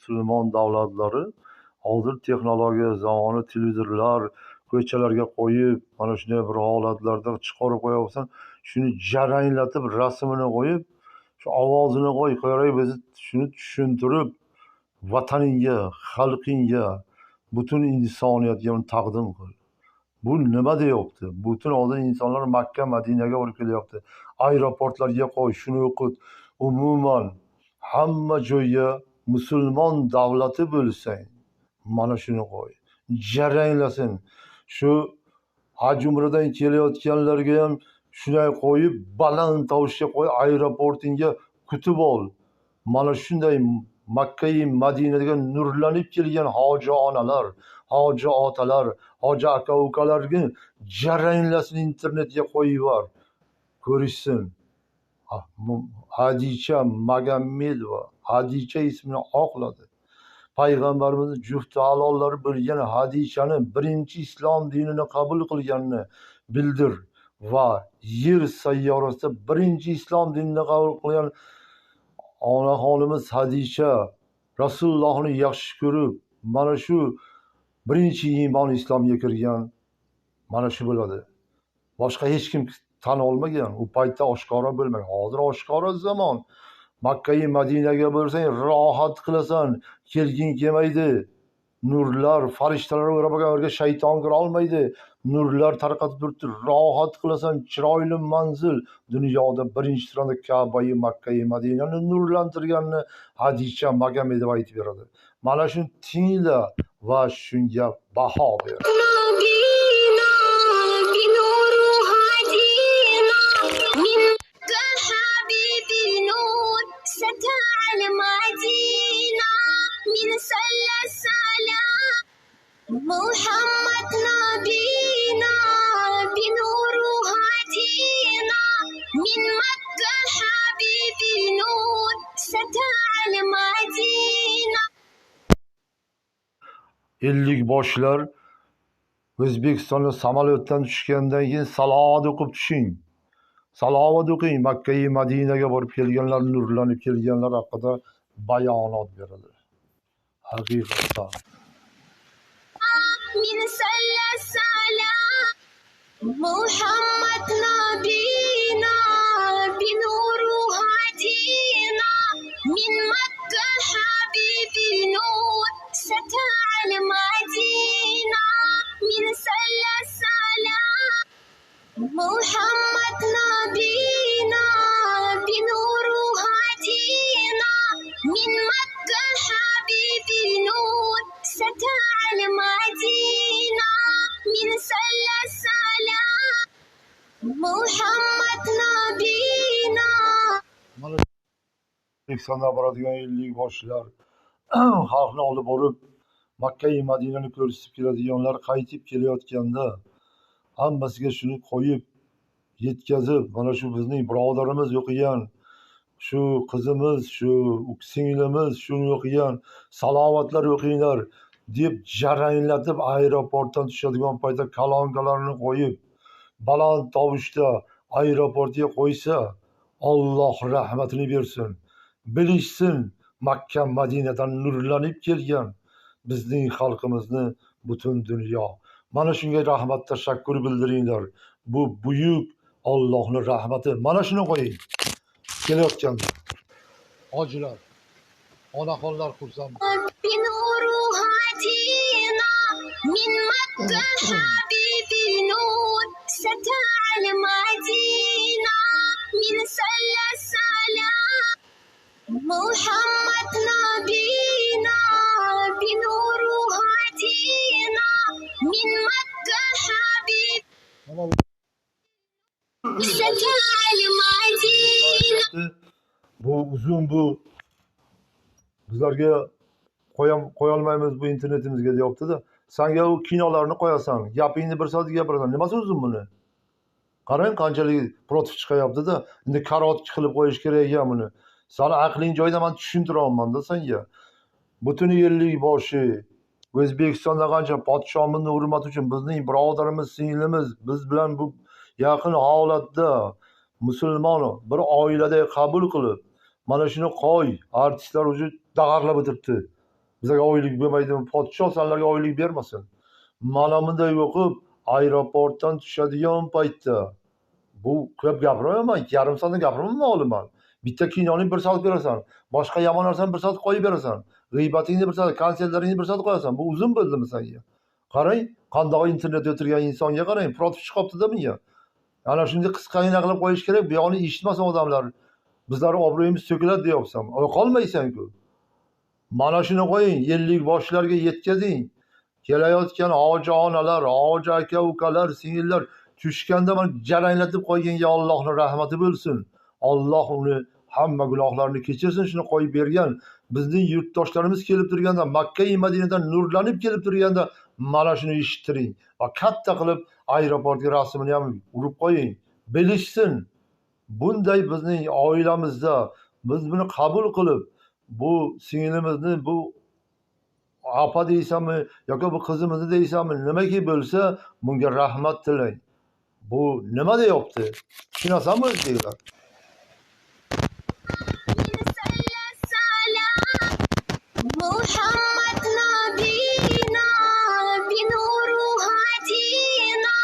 musulmon davlatlari hozir texnologiya zamoni, televizorlar ko'chalarga qo'yib, mana shunday bir holatlarda chiqarib qo'yapsan, shuni jaranglatib rasmini qo'yib, shu ovozini qo'yaverib, bizni shuni tushuntirib, vataningga, xalqingga, butun insoniyatga uni taqdim qil. Bu nima deyapti? Butun hozir insonlar Makka, Madinaga olib kelyapti. Aeroportlarga qo'y, shuni o'qit. Umuman hamma joyga musulmon davlati bo'lsang, mana shuni qo'y. Jaranglasin. Shu haj umradan kelayotganlarga ham shunday qo'yib, baland tovushga qo'y, aeroportingga kutib ol. Mana shunday Makka-i Madinaga nurlanib kelgan hoji onalar, hoji otalar, hoji aka-ukalarga jaranglasin, internetga qo'yib yubor. Ko'rishsin. Hadicha Magammedova, Hadicha ismini oqladi. Payg'ambarimiz jufti halollari bo'lgan Hadichani birinchi islom dinini qabul qilganini bildir va yer sayyorasida birinchi islom dinini qabul qilgan onaxonimiz Hadicha Rasulullohni yaxshi ko'rib, mana shu birinchi iymon islomga kirgan, mana shu bo'ladi. Boshqa hech kim tan olmagan. U paytda oshkora bo'lmagan. Hozir oshkora zamon. Makka-i Madinaga bo'lsang, rohat qilasan, kelgin kelmaydi. Nurlar, farishtalar o'rab shayton kira olmaydi. Nurlar tarqatib turibdi. Rohat qilasan, chiroyli manzil. Dunyoda birinchi sırada Ka'ba-i Makka-i Madinani nurlantirganini Hadicha Magammedova aytib beradi. Mana shuni tingla va shunga baho ber. محمد نبينا بنور هدينا من مكة حبيبي نور ستعل مدينة. Ellik boshlar O'zbekistonga samolyotdan tushgandan keyin salovat o'qib tushing. Salovat o'qing. Makka-i Madinaga borib kelganlar, nurlanib kelganlar haqida bayonot berildi. Haqiqatan من صلى السلام محمد نبينا بنور هدينا من مكة حبيبي نور ستعل مدينة. من صلى السلام محمد نبينا بنور هدينا من مكة حبيبي نور ستعل مدينة. من صلى السلام محمد نبينا. O'zbekistonda boradigan ellik boshlar xalqni olib borib Makka-i Madinani ko'rsatib keladiganlar qaytib kelayotganda hammasiga shuni qo'yib yetkazib, mana shu bizning birodarimiz o'qigan, shu qizimiz, shu singlimiz shuni o'qigan, salovatlar o'qinglar deb jaranglatib aeroportdan tushadigan paytda kalonkalarni qo'yib baland tovushda aeroportga qo'ysa, Alloh rahmatini bersin. Bilishsin, Makka Madinadan nurlanib kelgan bizning xalqimizni butun dunyo. Mana shunga rahmat, tashakkur bildiringlar. Bu buyuk Allohning rahmati. Mana shuni qo'ying. Kelayotganda hojilar, onaxonlar xursand. بنور هدينا من مكة حبيبي نور ستعل مدينة. من صلى السلام محمد نبينا بنور هدينا من مكة حبيبي ستعل مدينة. Bu uzun, bu bizlarga qo'yolmaymiz bu internetimizga deyapti-da. Senga u kinolarni qo'yasan, gapingni bir soat gapirasan. Nimasi uzun buni? Qarang qanchalik protiv chiqayapti-da. Endi korotka qilib qo'yish kerak ekan buni. Sani aqling joyida, men tushuntiryapman-da senga. Butun ellik boshi O'zbekistonda qancha podshohimizni hurmati uchun bizning birodarimiz, singlimiz, biz bilan bu yaqin holatda musulmon bir oilada qabul qilib, mana shuni qo'y. Artistlar uchun dag'arlab o'tiribdi. Bizga oylik bermaydimi? Podshoh senlarga oylik bermasin. Mana bunday o'qib, aeroportdan tushadigan paytda bu ko'p gapirmayman, yarim soatdan gapirmayman oliman. Bitta kinoni bir soat berasan, boshqa yomon narsani bir soat qo'yib berasan, g'iybatingni bir soat, konsertlaringni bir soat qo'yasan. Bu uzun bo'ldimi senga? Qarang, qandoq internetda o'tirgan insonga qarang, protiv chiqibdi-da bunga. Ana shunday qisqagina qilib qo'yish kerak, bu yoqni eshitmasin odamlar. Bizlar obro'yimiz to'kiladi deyapsan. Qolmaysan-ku. Mana shuni qo'ying, 50 boshlarga yetkazing. Kelayotgan hoji onalar, hoji aka ukalar, singillar tushganda mana jaranglatib qo'yganga Allohning rahmati bo'lsin. Alloh uni hamma gunohlarini kechirsin. Shuni qo'yib bergan bizning yurtdoshlarimiz kelib turganda, Makka va Madinadan nurlanib kelib turganda mana shuni eshittiring va katta qilib aeroportga rasmini ham urib qo'ying. Bilishsin. Bunday bizning oilamizda biz buni qabul qilib, bu singlimizni, bu apa deysanmi yoki bu qizimizni deysanmi, nimaki bo'lsa bunga rahmat tilang. Bu nima deyapti? Tushunasanmi deydilar. محمد نبينا بنور هدينا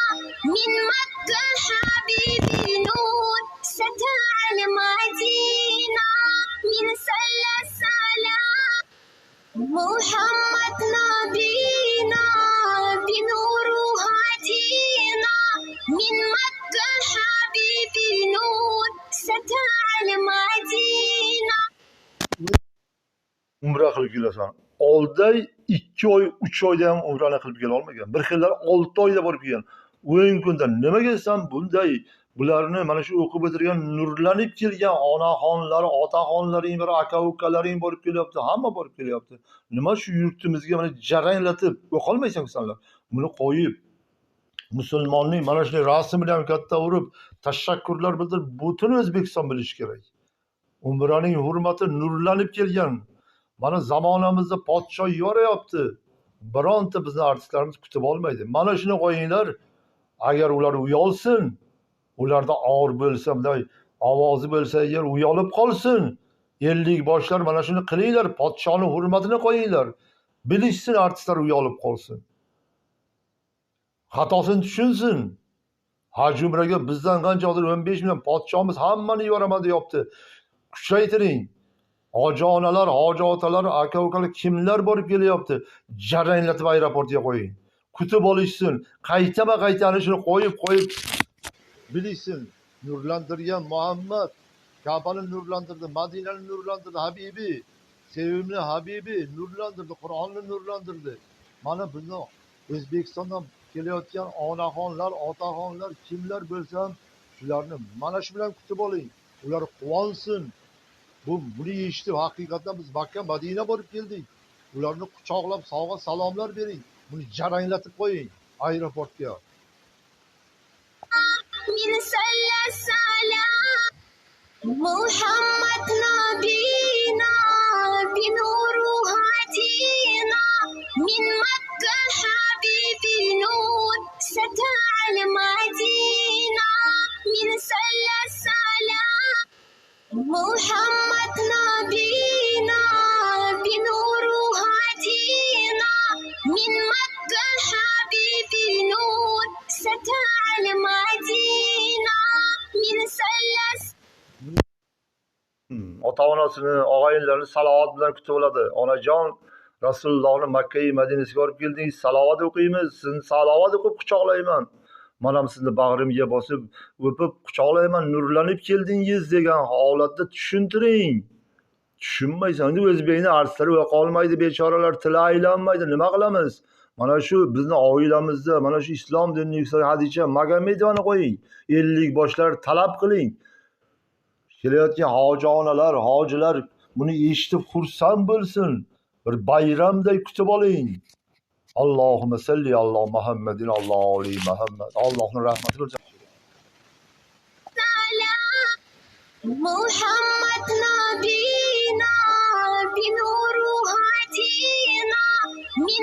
من مكة حبيبي نور ستع المدينة من سلة السلام محمد نبينا بنور هدينا من مكة حبيبي نور ستع المدينة Umra qilib kelasan. Olday 2 oy, 3 oyda ham umrani qilib kela olmagan. Bir xillar 6 oyda borib kelgan. 10 kunda nimaga sen bunday bularni mana shu o'qib o'tirgan nurlanib kelgan onaxonlari, otaxonlaring, bir aka ukalaring borib kelyapti, hamma borib kelyapti. Nima shu yurtimizga mana jaranglatib o'qolmaysan senlar. Buni qo'yib musulmonning mana shunday rasmini ham katta urib, tashakkurlar bildirib, butun O'zbekiston bilishi kerak. Umraning hurmati nurlanib kelgan. Mana zamonamizda podshoh yorayapti. Bironta bizni artistlarimiz kutib olmaydi. Mana shuni qo'yinglar. Agar ular uyolsin, ularda og'ir bo'lsa, bunday ovozi bo'lsa, agar uyolib qolsin, 50 boshlar mana shuni qilinglar, podshohning hurmatini qo'yinglar. Bilishsin artistlar uyolib qolsin. Xatosini tushunsin. Haj umraga bizdan qanchadir 15 million podshohimiz hammani yuboraman deyapti. Kuchaytiring. Hoji onalar, hoji otalar, aka ukalar kimlar borib kelyapti? Jaranglatib aeroportga qo'ying. Kutib olishsin. Qaytama-qayta ana shuni qo'yib bilishsin. Nurlantirgan Muhammad, Ka'bani nurlantirdi, Madinani nurlantirdi, Habibi, sevimli Habibi nurlantirdi, Qur'onni nurlantirdi. Mana buni O'zbekistondan kelayotgan onaxonlar, otaxonlar kimlar bo'lsa ham shularni mana shu bilan kutib oling. Ular quvonsin. Buni eshitib haqiqatan biz Makka, Madina borib keldik. Ularni quchoqlab sovg'a salomlar bering. Buni jaranglatib qo'ying aeroportga. من سلة السلام محمد نبينا بنور هدينا من مكة حبيبي نور ستع المدينة من سلة السلام محمد نبينا بنور هدينا من مكة حبيبي نور ستع المدينة من سلة Ota-onasini, og'aynilarini salovat bilan kutib oladi. Onajon, Rasulullohni Makka va Madinasiga olib keldingiz, salovat o'qiymiz. Sizni salovat o'qib quchoqlayman. Mana sizni bag'rimga bosib, o'pib quchoqlayman. Nurlanib keldingiz degan holatda tushuntiring. Tushunmaysan. Endi o'zbekning arslari o'qa olmaydi, bechoralar tili aylanmaydi. Nima qilamiz? Mana shu bizni oilamizda, mana shu islom dinining yuksak hadicha Magomedovani qo'ying. 50 boshlar talab qiling. Kelayotgan hoji onalar, hojilar buni eshitib xursand bo'lsin. Bir bayramday kutib oling. Allohumma salli ala Muhammadin ali Muhammad. Allohning rahmati bo'lsin. محمد نبينا بنور هدينا من